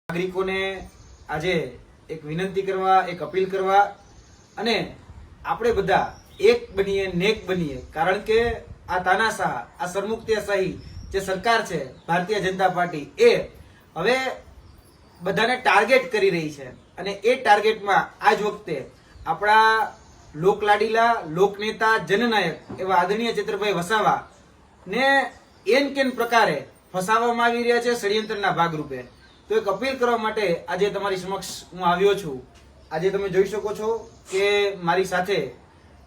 નાગરિકોને આજે એક વિનંતી કરવા, એક અપીલ કરવા અને આપણે બધા એક બનીએ, નેક બનીએ, કારણ કે આ તાનાશાહ, આ સરમુખત્યારશાહી જે સરકાર છે ભારતીય જનતા પાર્ટી, એ હવે બધાને ટાર્ગેટ કરી રહી છે અને એ ટાર્ગેટમાં આજ વખતે આપણા લોકલાડીલા, લોકનેતા, જનનાયક એવા આદરણીય ચેતરભાઈ વસાવા ને એન કેન પ્રકારે ફસાવવામાં આવી રહ્યા છે ષડયંત્રના ભાગરૂપે. તો એક અપીલ કરવા માટે આજે તમારી સમક્ષ હું આવ્યો છું. આજે તમે જોઈ શકો છો કે મારી સાથે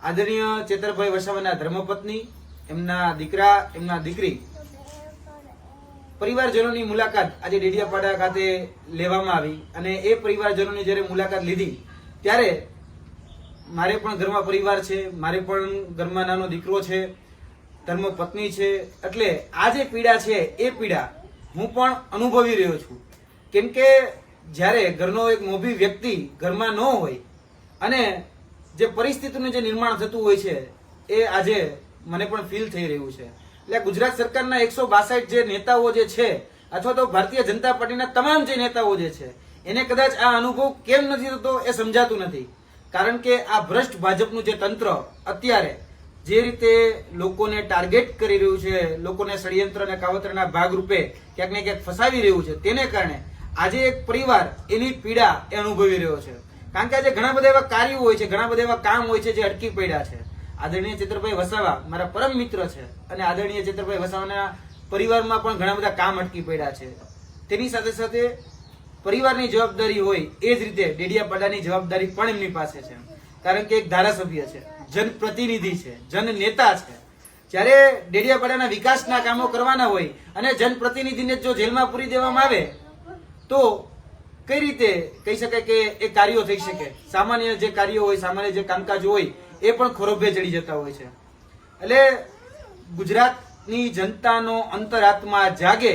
આદરણીય ચેતરભાઈ વસાવાના ધર્મપત્ની, એમના દીકરા, એમના દીકરી, પરિવારજનોની મુલાકાત આજે ડેડિયાપાડા ખાતે લેવામાં આવી અને એ પરિવારજનોની જ્યારે મુલાકાત લીધી ત્યારે મારે પણ ઘરમાં પરિવાર છે, મારે પણ ઘરમાં નાનો દીકરો છે, ધર્મપત્ની છે, એટલે આ જે પીડા છે એ પીડા હું પણ અનુભવી રહ્યો છું. કેમ કે જ્યારે ઘરનો એક મોભી વ્યક્તિ ઘરમાં ન હોય અને જે પરિસ્થિતિનું જે નિર્માણ થતું હોય છે એ આજે મને પણ ફીલ થઈ રહ્યું છે. એટલે ગુજરાત સરકારના 162 જે નેતાઓ જે છે અથવા તો ભારતીય જનતા પાર્ટીના તમામ જે નેતાઓ જે છે એને કદાચ આ અનુભવ કેમ નથી થતો એ સમજાતું નથી. કારણ કે આ ભ્રષ્ટ ભાજપનું જે તંત્ર અત્યારે જે રીતે લોકોને ટાર્ગેટ કરી રહ્યું છે, લોકોને ષડયંત્ર અને કાવતરના ભાગરૂપે ક્યાંક ને ક્યાંક ફસાવી રહ્યું છે, તેને કારણે આજે એક પરિવાર એની પીડા એ અનુભવી રહ્યો છે. કારણ કે આજે ઘણા બધા એવા કાર્યો હોય છે, ઘણા બધા એવા કામ હોય છે જે અટકી પડ્યા છે. આદરણીય ચેતરભાઈ વસાવા મારા પરમ મિત્ર છે અને આદરણીય ચેતરભાઈ વસાવાના પરિવારમાં પણ ઘણા બધા કામ અટકી પડ્યા છે. તેની સાથે સાથે પરિવારની જવાબદારી હોય એ જ રીતે ડેડિયાપાડાની જવાબદારી પણ એમની પાસે છે. કારણ કે એક ધારાસભ્ય છે, જનપ્રતિનિધિ છે, જનનેતા છે. જ્યારે ડેડિયાપાડાના વિકાસના કામો કરવાના હોય અને જનપ્રતિનિધિને જો જેલમાં પૂરી દેવામાં આવે તો કઈ રીતે કહી શકાય કે એ કાર્યો થઈ શકે? સામાન્ય જે કાર્યો હોય, સામાન્ય જે કામકાજ હોય એ પણ ખોરભે ચડી જતા હોય છે. એટલે ગુજરાતની જનતાનો અંતરાત્મા જાગે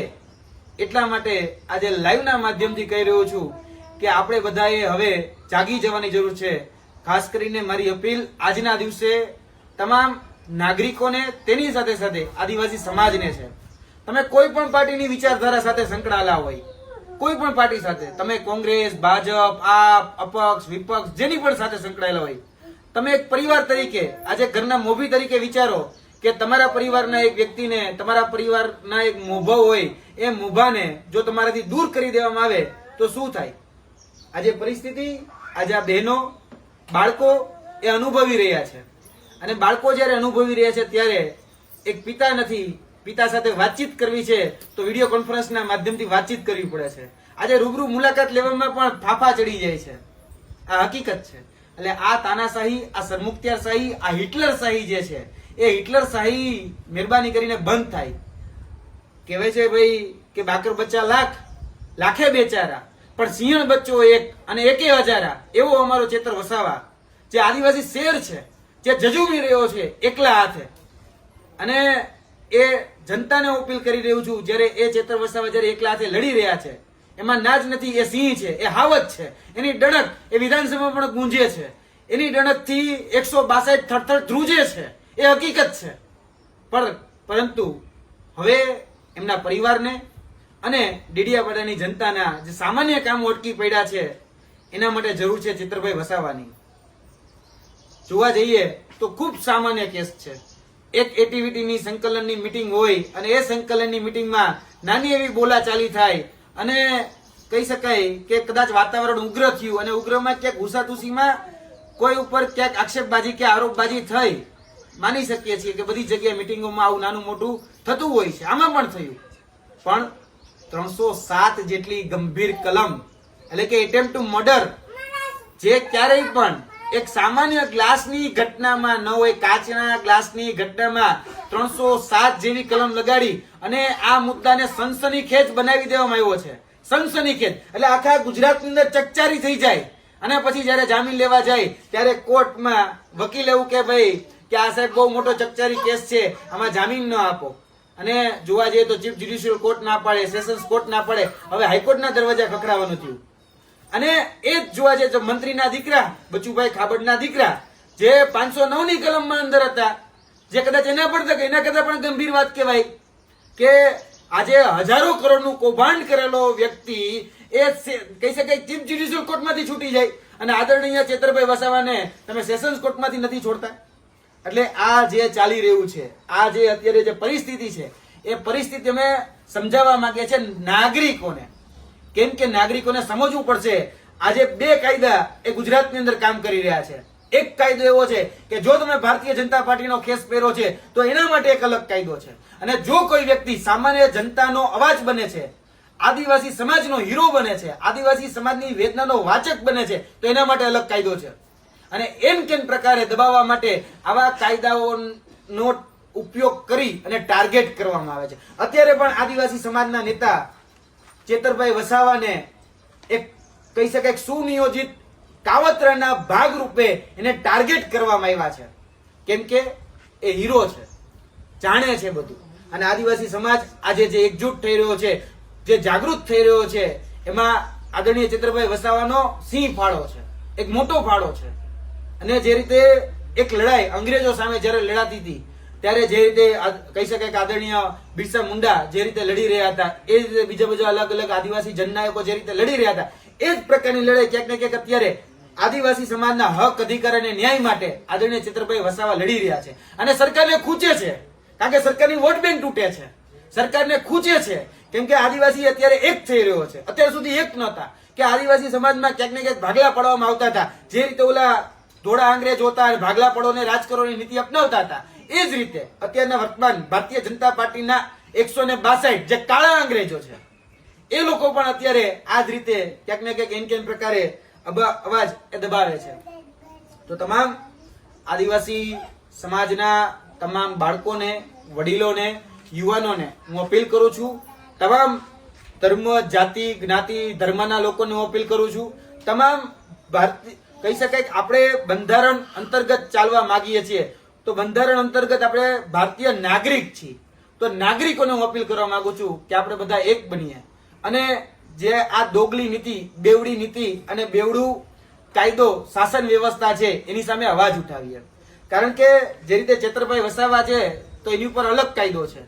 એટલા માટે આજે લાઈવના માધ્યમથી કહી રહ્યો છું કે આપણે બધાએ હવે જાગી જવાની જરૂર છે. ખાસ કરીને મારી અપીલ આજના દિવસે તમામ નાગરિકોને, તેની સાથે સાથે આદિવાસી સમાજને છે. તમે કોઈ પણ પાર્ટીની વિચારધારા સાથે સંકળાયેલા હોય, કોઈ પણ પાર્ટી સાથે, તમે કોંગ્રેસ, ભાજપ, આપ, અપક્ષ, વિપક્ષ, જેની પણ સાથે સંકળાયેલા હોય, તમે એક પરિવાર તરીકે આજે ઘરના મોભી તરીકે વિચારો કે તમારા પરિવારના એક વ્યક્તિને, તમારા પરિવારના એક મોભો હોય, એ મોભાને જો તમારાથી દૂર કરી દેવામાં આવે તો શું થાય? આજે પરિસ્થિતિ, આજે આ બહેનો, બાળકો એ અનુભવી રહ્યા છે અને બાળકો જ્યારે અનુભવી રહ્યા છે ત્યારે એક પિતા નથી, પિતા સાથે વાતચીત કરવી છે તો વિડીયો કોન્ફરન્સના માધ્યમથી વાતચીત કરવી પડે છે. આજે રૂબરૂ મુલાકાત લેવામાં પણ ફાફા ચડી જાય છે. આ હકીકત છે. એટલે આ તાનાશાહી, આ સરમુખત્યારશાહી, આ હિટલરશાહી જે છે એ હિટલરશાહી મહેરબાની કરીને બંધ થાય. કહેવાય છે ભાઈ કે બાકર બચ્ચા લાખ, લાખે બેચારા, પણ સિંહણ બચ્ચો એક અને એકે હજારા. એવો અમારો ચેતર વસાવા જે આદિવાસી શેર છે, જે જજુમી રહ્યો છે એકલા હાથે, અને એ જનતાને અપીલ કરી રહ્યું છું, જ્યારે એ ચેતર વસાવા જ્યારે એકલા હાથે લડી રહ્યા છે એમાં નાજ નથી, એ સિંહ છે, એ હાવત છે. એની ડણક એ વિધાનસભામાં પણ ગુંજે છે. એની ડણકથી 162 થરથર ધ્રુજે છે. એ હકીકત છે. પરંતુ હવે એમના પરિવારને અને ડેડિયાપાડાની જનતાના જે સામાન્ય કામો અટકી પડ્યા છે એના માટે જરૂર છે ચેતરભાઈ વસાવાની. જોવા જઈએ તો ખૂબ સામાન્ય કેસ છે. એક એક્ટિવિટીની સંકલનની મીટિંગ હોય અને એ સંકલનની મીટિંગમાં નાની એવી બોલાચાલી થાય અને કહી શકાય કે કદાચ વાતાવરણ ઉગ્ર થયું અને ઉગ્રમાં ક્યાંક ઘુસાતુસીમાં કોઈ ઉપર ક્યાંક આક્ષેપબાજી કે આરોપબાજી થઈ. માની શકીએ છીએ કે બધી જગ્યાએ મીટિંગોમાં આવું નાનું મોટું થતું હોય છે. આમાં પણ થયું. પણ 307 જેટલી ગંભીર કલમ, એટલે કે એટેમ્પ્ટ ટુ મર્ડર, જે ક્યારેય પણ એક સામાન્ય ગ્લાસની ઘટનામાં ન હોય, કાચના ગ્લાસની ઘટનામાં 307 જેવી કલમ લગાડી અને આ મુદ્દાને સનસનીખેજ બનાવી દેવામાં આવ્યો છે. સનસનીખેજ એટલે આખા ગુજરાતની અંદર ચકચારી થઈ જાય અને પછી જયારે જામીન લેવા જાય ત્યારે કોર્ટમાં વકીલ એવું કે ભાઈ કે આ સાહેબ બહુ મોટો ચકચારી કેસ છે, આમાં જામીન ન આપો. અને જોવા જઈએ તો ચીફ જ્યુડિશિયલ કોર્ટ ના પાડે, સેશન્સ કોર્ટ ના પાડે, હવે હાઈકોર્ટના દરવાજા ખખડાવવાનું થયું. અને એ જ જોવા જઈએ તો મંત્રીના દીકરા, બચુભાઈ ખાબડના દીકરા, જે 509ની કલમમાં અંદર હતા, જે કદાચ એના કરતા પણ ગંભીર વાત કહેવાય કે આજે હજારો કરોડનું કૌભાંડ કરેલો વ્યક્તિ કહી શકાય ચીફ જ્યુડિશિયલ કોર્ટમાંથી છૂટી જાય અને આદરણીય ચેતરભાઈ વસાવાને તમે સેશન્સ કોર્ટમાંથી નથી છોડતા. એટલે આ જે ચાલી રહ્યું છે, આ જે અત્યારે જે પરિસ્થિતિ છે, એ પરિસ્થિતિ અમે સમજાવવા માંગે છે નાગરિકોને. કેમ કે નાગરિકોને સમજવું પડશે આજે બે કાયદા એ ગુજરાતની અંદર કામ કરી રહ્યા છે. એક કાયદો એવો છે કે જો તમે ભારતીય જનતા પાર્ટીનો ખેસ પહેરો છે તો એના માટે એક અલગ કાયદો છે, અને જો કોઈ વ્યક્તિ સામાન્ય જનતાનો અવાજ બને છે, આદિવાસી સમાજનો હીરો બને છે, આદિવાસી સમાજની વેદનાનો વાચક બને છે, તો એના માટે અલગ કાયદો છે. અને એમ કેમ પ્રકારે દબાવવા માટે આવા કાયદાઓનો ઉપયોગ કરી અને ટાર્ગેટ કરવામાં આવે છે. અત્યારે પણ આદિવાસી સમાજના નેતા ચેતરભાઈ વસાવાને એક કહી શકાય સુનિયોજિત કાવતરાના ભાગરૂપે એને ટાર્ગેટ કરવામાં આવ્યા છે. કેમ કે એ હીરો છે, જાણે છે બધું. અને આદિવાસી સમાજ આજે જે એકજૂટ થઈ રહ્યો છે, જે જાગૃત થઈ રહ્યો છે, એમાં આદરણીય ચેતરભાઈ વસાવાનો સિંહ ફાળો છે, એક મોટો ફાળો છે. અને જે રીતે એક લડાઈ અંગ્રેજો સામે જ્યારે લડાતી હતી ત્યારે જે રીતે કહી શકાય કે આદરણીય બિરસા મુંડા જે રીતે લડી રહ્યા હતા, એ રીતે બીજા અલગ અલગ આદિવાસી જનનાયકો જે રીતે લડી રહ્યા હતા, એ જ પ્રકારની લડાઈ ક્યાંક ને ક્યાંક અત્યારે આદિવાસી સમાજના હક અધિકાર અને ન્યાય માટે આદરણીય ચેતરભાઈ વસાવા લડી રહ્યા છે. અને સરકારને ખૂંચે છે, કારણ કે સરકારની વોટ બેંક તૂટે છે, સરકારને ખૂંચે છે. કેમ કે આદિવાસી અત્યારે એક થઈ રહ્યો છે. અત્યાર સુધી એક નહોતા કે આદિવાસી સમાજમાં ક્યાંક ને ક્યાંક ભાગલા પાડવામાં આવતા હતા. જે રીતે ઓલા ધોળા અંગ્રેજ હોતા ભાગલા પડોને રાજ કરોની નીતિ અપનાવતા હતા, એ જ રીતે અત્યારના વર્તમાન ભારતીય જનતા પાર્ટીના 162 જે કાળા અંગ્રેજો છે, એ લોકો પણ અત્યારે આ જ રીતે ક્યાંક ને ક્યાંક એન કેન પ્રકારે અવાજ એ દબાવે છે. તો તમામ આદિવાસી સમાજના તમામ બાળકોને, વડીલોને, યુવાનોને હું અપીલ કરું છું, તમામ ધર્મ, જાતિ, જ્ઞાતિ, ધર્મના લોકોને હું અપીલ કરું છું, તમામ ભારતીય કહી શકાય કે આપણે બંધારણ અંતર્ગત ચાલવા માંગીએ છીએ, તો બંધારણ અંતર્ગત આપણે ભારતીય નાગરિક છીએ. તો નાગરિકોને હું અપીલ કરવા માંગુ છું કે આપણે બધા એક બનીએ અને જે આ દોગલી નીતિ, બેવડી નીતિ અને બેવડું કાયદો, શાસન વ્યવસ્થા છે એની સામે અવાજ ઉઠાવીએ. કારણ કે જે રીતે ચેતરભાઈ વસાવા છે તો એની ઉપર અલગ કાયદો છે,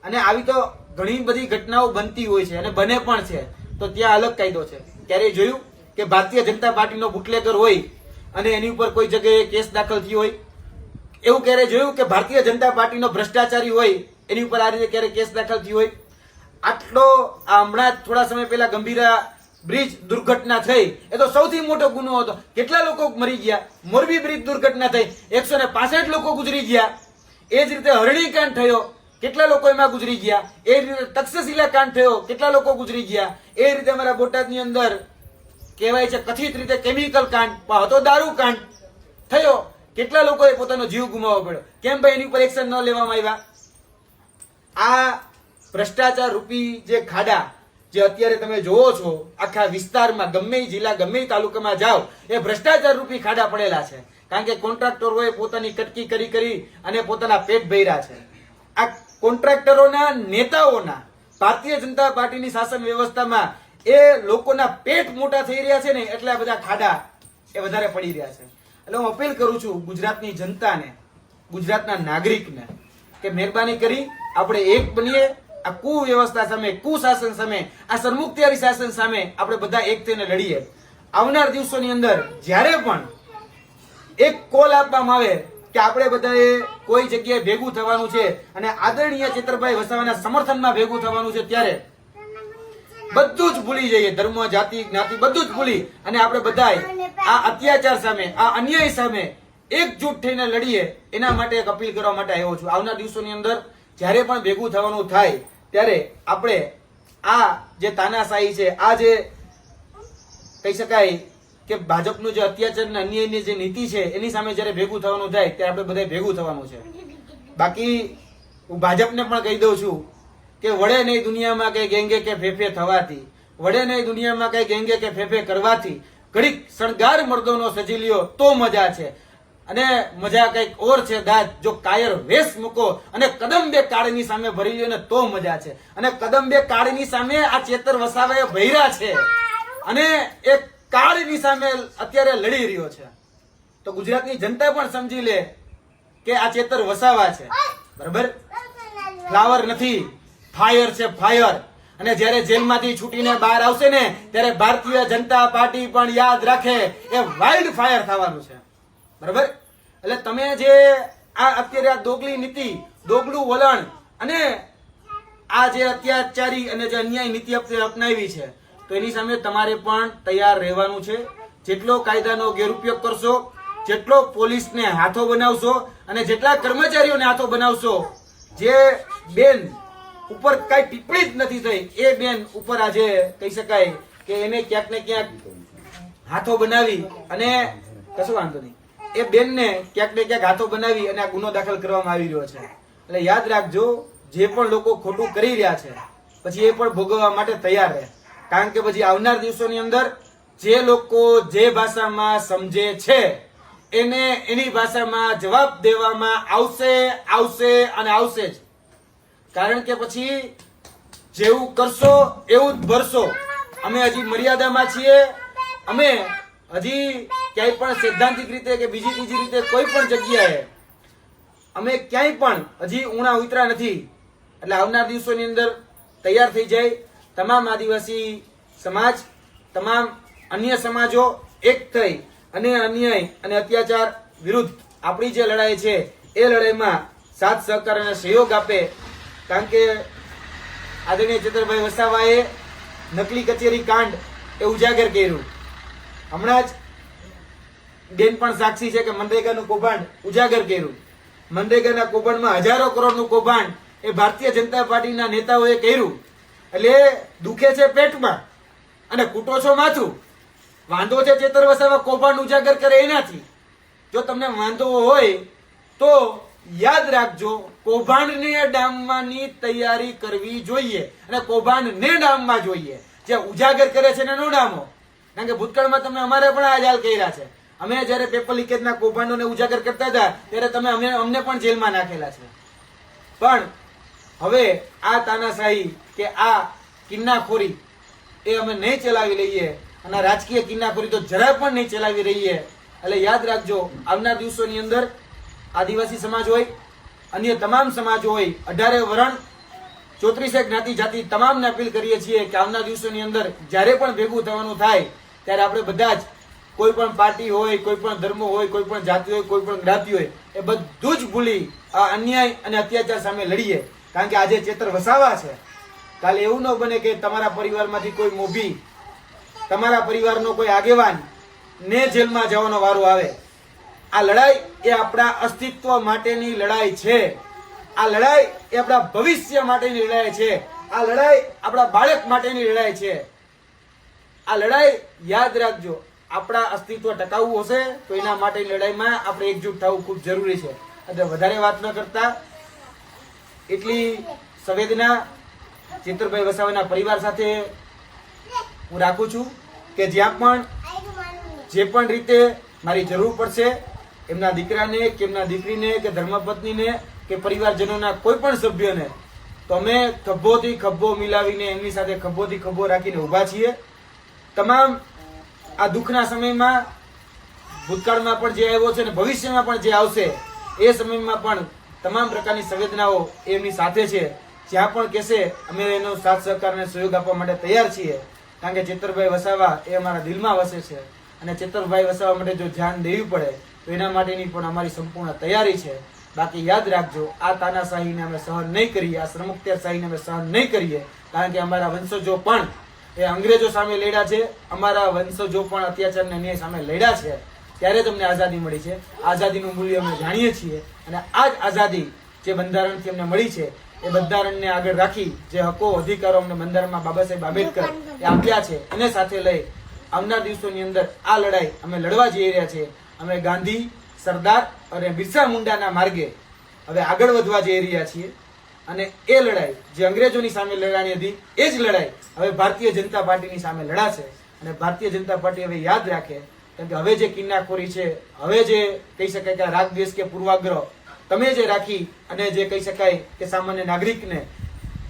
અને આવી તો ઘણી બધી ઘટનાઓ બનતી હોય છે અને બને પણ છે, તો ત્યાં અલગ કાયદો છે. ક્યારેય જોયું કે ભારતીય જનતા પાર્ટીનો બુટલેગર હોય અને એની ઉપર કોઈ જગ્યાએ કેસ દાખલ થયો હોય? એવું ક્યારે જોયું કે ભારતીય જનતા પાર્ટીનો ભ્રષ્ટાચારી હોય એની ઉપર આ રીતે ક્યારે કેસ દાખલ થયો હોય? આટલો હમણાં થોડા સમય પહેલા ગંભીરા બ્રિજ દુર્ઘટના થઈ, એ તો સૌથી મોટો ગુનો હતો. કેટલા લોકો મરી ગયા? મોરબી બ્રિજ દુર્ઘટના થઈ, 165 લોકો ગુજરી ગયા. એ જ રીતે હરણી કાંડ થયો, કેટલા લોકો એમાં ગુજરી ગયા. એ રીતે તક્ષશિલા કાંડ થયો, કેટલા લોકો ગુજરી ગયા. એ રીતે અમારા બોટાદની અંદર કહેવાય છે કથિત રીતે કેમિકલ કાંડ, હતો દારૂ કાંડ થયો, કેટલા લોકોએ પોતાનો જીવ ગુમાવવો પડ્યો. કેમ ભાઈ એની ઉપર એક્શન ન લેવામાં આવ્યા? આ ભ્રષ્ટાચાર રૂપી જે ખાડા જે અત્યારે તમે જોવો છો આખા વિસ્તારમાં, ગમે જિલ્લા, ગમે તાલુકામાં જાઓ, એ ભ્રષ્ટાચાર રૂપી ખાડા પડેલા છે. કારણ કે કોન્ટ્રાક્ટરોએ પોતાની કટકી કરી અને પોતાના પેટ ભર્યા છે. આ કોન્ટ્રાક્ટરોના નેતાઓના ભારતીય જનતા પાર્ટીની શાસન વ્યવસ્થામાં એ લોકોના પેટ મોટા થઈ રહ્યા છે ને, એટલે આ બધા ખાડા એ વધારે પડી રહ્યા છે. એટલે હું અપીલ કરું છું ગુજરાતની જનતાને, ગુજરાતના નાગરિકને કે મહેરબાની કરી આપણે એક બનીએ. આ કુવ્યવસ્થા સામે, કુશાસન સામે, આ સરમુખત્યારી શાસન સામે આપણે બધા એક થઈને લડીએ. આવનાર દિવસોની અંદર જ્યારે પણ એક કોલ આપવામાં આવે કે આપણે બધાએ કોઈ જગ્યાએ ભેગું થવાનું છે અને આદરણીય ચેતરભાઈ વસાવાના સમર્થનમાં ભેગું થવાનું છે, ત્યારે બધું જ ભૂલી જઈએ, ધર્મ, જાતિ, જ્ઞાતિ બધું જ ભૂલી અને આપણે બધાએ આ અત્યાચાર સામે, આ અન્યાય સામે એકજૂટ થઈને લડીએ. એના માટે એક અપીલ કરવા માટે આવ્યો છું. આવનાર દિવસોની અંદર જ્યારે પણ ભેગું થવાનું થાય ત્યારે આપણે આ જે તાનાશાહી છે, આ જે કહી શકાય કે ભાજપનું જે અત્યાચાર અને અન્યાયની જે નીતિ છે એની સામે જ્યારે ભેગું થવાનું થાય ત્યારે આપણે બધા ભેગું થવાનું છે. બાકી હું ભાજપને પણ કહી દઉં છું કે વડે નહીં દુનિયામાં કઈ ગેંગે કે ફેફે થવાથી, વડે નહીં દુનિયામાં કઈ ગેંગે કે ફેફે કરવાથી, ઘડીક શણગાર મર્દોનો સજી લ્યો તો મજા છે, અને મજા કઈક ઓર છે દાદ જો કાયર વેશ મૂકો અને કદમ બે કાળની સામે ભરી લ્યો ને તો મજા છે. અને કદમ બે કાળની સામે આ ચેતર વસાવાએ ભર્યા છે અને એક કાળની સામે અત્યારે લડી રહ્યો છે. તો ગુજરાતની જનતા પણ સમજી લે કે આ ચેતર વસાવા છે, બરાબર? ફ્લાવર નથી, ફાયર છે, ફાયર. અને જ્યારે જેલમાંથી છૂટીને બહાર આવશે ને ત્યારે ભારતીય જનતા પાર્ટી પણ યાદ રાખે એ વાઇલ્ડ ફાયર થવાનું છે. બરાબર? એટલે તમે જે આ અત્યારે આ દોગલી નીતિ, દોગલું વલણ અને આ જે અત્યાચારી અને જે અન્યાય નીતિ અપનાવી છે, તો એની સામે તમારે પણ તૈયાર રહેવાનું છે. જેટલો કાયદાનો ગેરઉપયોગ કરશો, જેટલો પોલીસને હાથો બનાવશો અને જેટલા કર્મચારીઓને હાથો બનાવશો, જે બેન ઉપર કઈ ટિપ્પણી જ નથી થઈ એ બેન ઉપર આજે કહી શકાય કે એને ક્યાંક ને ક્યાંક હાથો બનાવી અને કશું વાંધો નહીં, એ બેનને ક્યાંક ને ક્યાંક હાથો બનાવી અને આ ગુનો દાખલ કરવામાં આવી રહ્યો છે. એટલે યાદ રાખજો, જે પણ લોકો ખોટું કરી રહ્યા છે પછી એ પણ ભોગવવા માટે તૈયાર રહે. કારણ કે પછી આવનાર દિવસોની અંદર જે લોકો જે ભાષામાં સમજે છે એને એની ભાષામાં જવાબ દેવામાં આવશે અને આવશે જ. કારણ કે પછી જેવું કરશો એવું જ ભરશો. અમે હજી મર્યાદામાં છીએ. અમે હજી ક્યાંય પણ સૈદ્ધાંતિક રીતે કે બીજી ત્રીજી રીતે કોઈ પણ જગ્યાએ અમે ક્યાંય પણ હજી ઊણા ઉતરા નથી. એટલે આવનાર દિવસોની અંદર તૈયાર થઈ જાય તમામ આદિવાસી સમાજ, તમામ અન્ય સમાજો એક થઈ અને અન્યાય અને અત્યાચાર વિરુદ્ધ આપણી જે લડાઈ છે એ લડાઈમાં સાથ સહકાર અને સહયોગ આપે. કારણ કે આદરણીય ચેતરભાઈ વસાવાએ નકલી કચેરી કાંડ એ ઉજાગર કર્યું. હમણાં જ બેન પણ સાક્ષી છે કે મનરેગાનું કૌભાંડ ઉજાગર કર્યું. મનરેગાના કૌભાંડમાં હજારો કરોડનું કૌભાંડ એ ભારતીય જનતા પાર્ટીના નેતાઓએ કર્યું. એટલે દુખે છે પેટમાં અને કૂટો છો માથું. વાંધો છે ચેતર વસાવા કૌભાંડ ઉજાગર કરે એનાથી. જો તમને વાંધો હોય તો યાદ રાખજો, કૌભાંડને ડામવાની તૈયારી કરવી જોઈએ અને કૌભાંડને ડામવા જોઈએ. જે ઉજાગર કરે છે ને નો ડામો. કારણ કે ભૂતકાળમાં તમે અમારે પણ આ હાલ કર્યા છે. અમે જયારે પેપર લીકેજના કૌભાંડોને ઉજાગર કરતા હતા ત્યારે તમે અમને પણ જેલમાં નાખેલા છે. પણ હવે આ તાનાશાહી કે આ કિન્નાખોરી એ અમે નહીં ચલાવી લઈએ અને રાજકીય કિન્નાખોરી તો જરા પણ નહીં ચલાવી રહીએ. એટલે યાદ રાખજો, આવનાર દિવસોની અંદર આદિવાસી સમાજ હોય, અન્ય તમામ સમાજો હોય, 18 વરણ 34 જ્ઞાતિ જાતિ તમામને અપીલ કરીએ છીએ કે આવનાર દિવસોની અંદર જ્યારે પણ ભેગું થવાનું થાય ત્યારે આપણે બધા જ કોઈ પણ પાર્ટી હોય, કોઈ પણ ધર્મ હોય, કોઈ પણ જાતિ હોય, કોઈ પણ જ્ઞાતિ હોય, એ બધું જ ભૂલી આ અન્યાય અને અત્યાચાર સામે લડીએ. કારણ કે આજે ચેતર વસાવા છે, કાલે એવું ન બને કે તમારા પરિવારમાંથી કોઈ મોભી, તમારા પરિવારનો કોઈ આગેવાન ને જેલમાં જવાનો વારો આવે. આ લડાઈ એ આપણા અસ્તિત્વ માટેની લડાઈ છે. આ લડાઈ એ આપણા ભવિષ્ય માટેની લડાઈ છે. આ લડાઈ આપણા બાળક માટેની લડાઈ છે. આ લડાઈ યાદ રાખજો, આપણા અસ્તિત્વ ટકાવવું હશે તો એના માટેની લડાઈમાં આપણે એકજૂટ થવું ખૂબ જરૂરી છે. એટલે વધારે વાત ન કરતા એટલી સંવેદના ચેતરભાઈ વસાવાના પરિવાર સાથે હું રાખું છું કે જ્યાં પણ જે પણ રીતે મારી જરૂર પડશે એમના દીકરાને કે એમના દીકરીને કે ધર્મપત્નીને કે પરિવારજનોના કોઈ પણ સભ્યને તો અમે ખભોથી ખભો મિલાવીને એમની સાથે ખભોથી ખભો રાખીને ઊભા છીએ. તમામ આ દુઃખના સમયમાં ભૂતકાળમાં પણ જે આવ્યો છે અને ભવિષ્યમાં પણ જે આવશે એ સમયમાં પણ તમામ પ્રકારની સંવેદનાઓ એમની સાથે છે. જ્યાં પણ કહેશે અમે એનો સાથ સહકાર અને સહયોગ આપવા માટે તૈયાર છીએ. કારણ કે ચેતરભાઈ વસાવા એ અમારા દિલમાં વસે છે અને ચેતરભાઈ વસાવા માટે જો ધ્યાન દેવું પડે તો એના માટેની પણ અમારી સંપૂર્ણ તૈયારી છે. બાકી યાદ રાખજો, આ તાનાશાહીને અમે સહન નહીં કરીએ, આ શ્રમોત્તરશાહીને અમે સહન નહીં કરીએ. કારણ કે અમારા વંશજો પણ એ અંગ્રેજો સામે લડ્યા છે, અમારા વંશજો પણ અત્યાચારને ન્યાય સામે લડ્યા છે. ત્યારે તમને આઝાદી મળી છે. આઝાદીનું મૂલ્ય અમે જાણીએ છીએ અને આ જ આઝાદી જે બંધારણથી અમને મળી છે એ બંધારણને આગળ રાખી જે હકો અધિકારો અમને બંધારણમાં બાબા સાહેબ આંબેડકર એ આપ્યા છે એને સાથે લઈ આવનાર દિવસોની અંદર આ લડાઈ અમે લડવા જઈ રહ્યા છીએ. અમે ગાંધી, સરદાર અને બિરસા મુંડાના માર્ગે હવે આગળ વધવા જઈ રહ્યા છીએ અને એ લડાઈ જે અંગ્રેજોની સામે લડવાની હતી એ જ લડાઈ હવે ભારતીય જનતા પાર્ટીની સામે લડાશે. અને ભારતીય જનતા પાર્ટી હવે યાદ રાખે, કેમ કે હવે જે કિન્નાખોરી છે, હવે જે કહી શકાય કે રાગ દ્વેષ કે પૂર્વાગ્રહ તમે જે રાખી અને જે કહી શકાય કે સામાન્ય નાગરિકને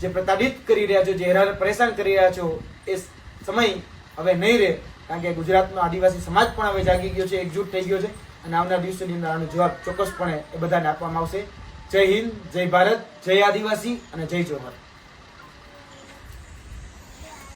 જે પ્રતાડિત કરી રહ્યા છો, જે હેરાન પરેશાન કરી રહ્યા છો, એ સમય હવે નહીં રહે. કારણ કે ગુજરાતનો આદિવાસી સમાજ પણ હવે જાગી ગયો છે, એકજૂટ થઈ ગયો છે અને આવનાર દિવસોની અંદર આનો જવાબ ચોક્કસપણે એ બધાને આપવામાં આવશે. જય હિન્દ, જય ભારત, જય આદિવાસી અને જય જોહર.